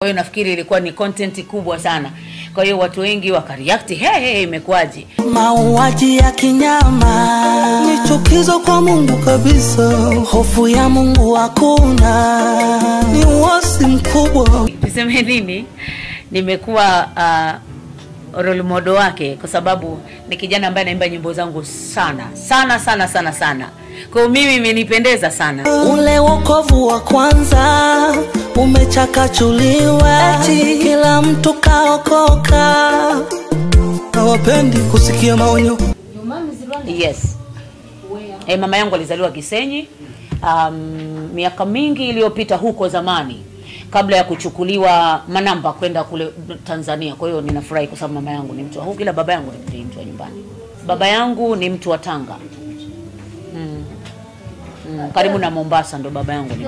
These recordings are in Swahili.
Kwa hiyo nafikiri ilikuwa ni content kubwa sana. Kwa hiyo watu wengi wakareact, imekwaje? Mauaji ya kinyama ni chukizo kwa Mungu kabisa. Hofu ya Mungu hakuna, ni uasi mkubwa. Tuseme nini? Nimekuwa role model wake kwa sababu ni kijana ambaye anaimba nyimbo zangu sana. Kwa mimi imenipendeza sana. Ule wokovu wa kwanza umechakachuliwa, kila mtu kaokoka. Hawapendi kusikia maonyo. Yes. Mama yangu alizaliwa Kisenyi miaka mingi iliyopita huko zamani, kabla ya kuchukuliwa Manamba kwenda kule Tanzania. Kwa hiyo ninafurahi kwa sababu mama yangu ni mtu wa huko, ila baba yangu ni mtu wa nyumbani. Baba yangu ni mtu wa Tanga. Karibu na Mombasa ndo baba yangu ni.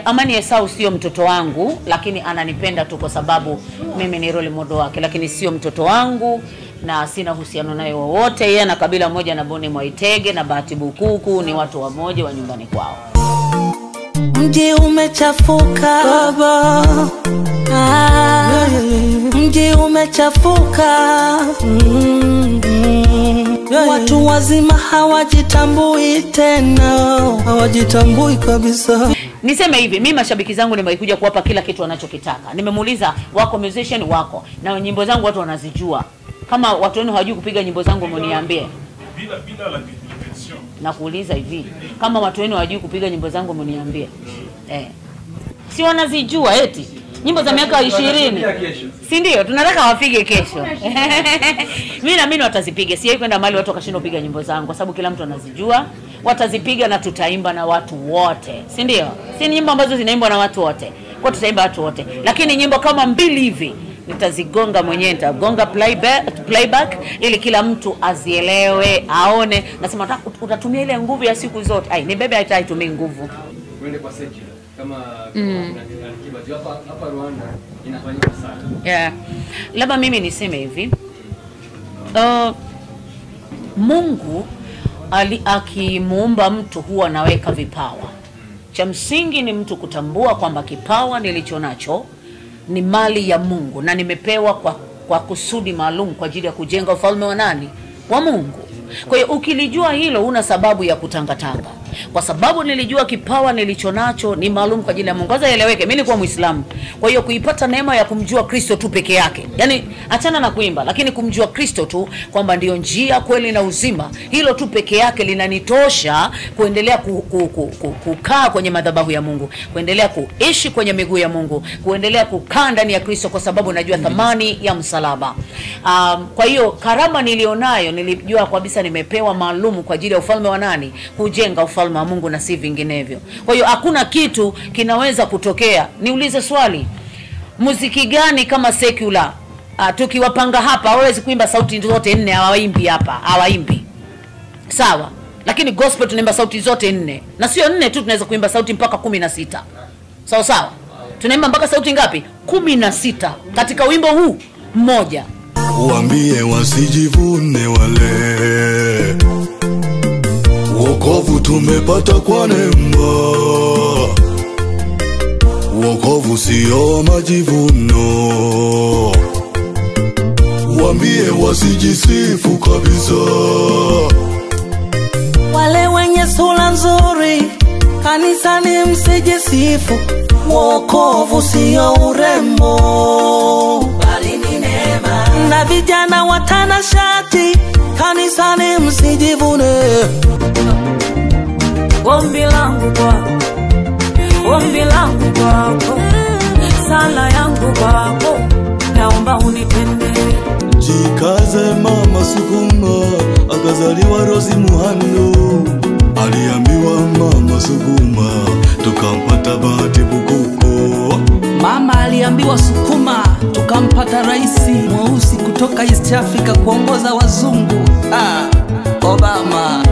Amani Esau sio mtoto wangu, lakini ananipenda tu kwa sababu mimi ni role model wake, lakini sio mtoto wangu na sina uhusiano naye wowote. Yeye na kabila moja na Boni Mwaitege na Bahati Bukuku, ni watu wa moja wa nyumbani kwao. Mji umechafuka baba, mji umechafuka. Watu wazima hawajitambui tena, hawajitambui kabisa. Niseme hivi, mimi mashabiki zangu nimekuja kuwapa kila kitu wanachokitaka. Nimemuuliza wako musician wako na nyimbo zangu watu wanazijua. Kama watu wenu hawajui kupiga nyimbo zangu mniambie. Bila la version. Na kuuliza hivi, kama watu wenu hawajui kupiga nyimbo zangu mniambie. Si wanazijua eti. Nyimbo za miaka 20. Si ndio? Tunataka wapige kesho. Mimi na mimi watazipiga. Siye kwenda mahali watu wakashindwa kupiga nyimbo zangu kwa sababu kila mtu anazijua. Watazipiga na tutaimba na watu wote. Si ndio? Si nyimbo ambazo zinaimbwa na watu wote. Kwa tutaimba watu wote. Lakini nyimbo kama 2 hivi nitazigonga mwenyewe, nitagonga playback ili kila mtu azielewe, aone. Nasema utatumia ile nguvu ya siku zote. Ni bebe haitumii nguvu. Uende kwa secular kama hapa Rwanda inafanyika sana. Labda mimi niseme hivi. Mungu akimuumba mtu huwa anaweka vipawa. Cha msingi ni mtu kutambua kwamba kipawa nilicho nacho ni mali ya Mungu na nimepewa kwa kusudi maalum kwa ajili ya kujenga ufalme wa nani? Wa Mungu. Kwa hiyo ukilijua hilo una sababu ya kutangatanga. Kwa sababu nilijua kipawa nilichonacho ni maalum kwa ajili ya Mungu. Kwanza ieleweke, mimi nilikuwa Muislamu. Kwa hiyo kuipata neema ya kumjua Kristo tu peke yake. Yaani achana na kuimba, lakini kumjua Kristo tu kwamba ndio njia, kweli na uzima. Hilo tu peke yake linanitosha kuendelea kukaa kwenye madhabahu ya Mungu, kuendelea kuishi kwenye miguu ya Mungu, kuendelea kukaa ndani ya Kristo kwa sababu najua thamani ya msalaba. Kwa hiyo karama nilionayo nilijua kabisa nimepewa maalum kwa ajili ya ufalme wa nani? Kujenga ufalme wa Mungu na si vinginevyo. Kwa hiyo hakuna kitu kinaweza kutokea. Niulize swali, muziki gani kama secular tukiwapanga hapa hawezi kuimba sauti zote 4? Hawaimbi hapa, hawaimbi. Sawa, lakini gospel tunaimba sauti zote 4. Na sio 4 tu, tunaweza kuimba sauti mpaka 16. Sawa. Tunaimba mpaka sauti ngapi? 16 katika wimbo huu mmoja. Waambie wasijivune wale, wokovu tumepata kwa neema. Wokovu sio majivuno. Waambie wasijisifu kabisa. Wale wenye sura nzuri kanisani msijisifu. Wokovu sio urembo, bali ni neema. Na vijana watanashati kanisani msijivune. Ombi langu kwako, sala yangu kwako, naomba unipende. Jikaze mama Sukuma, akazaliwa Rosi Muhando. Aliambiwa mama Sukuma, tukampata Bahati Bukuku. Mama aliambiwa Sukuma, tukampata raisi mweusi kutoka East Africa kuongoza wazungu. Obama.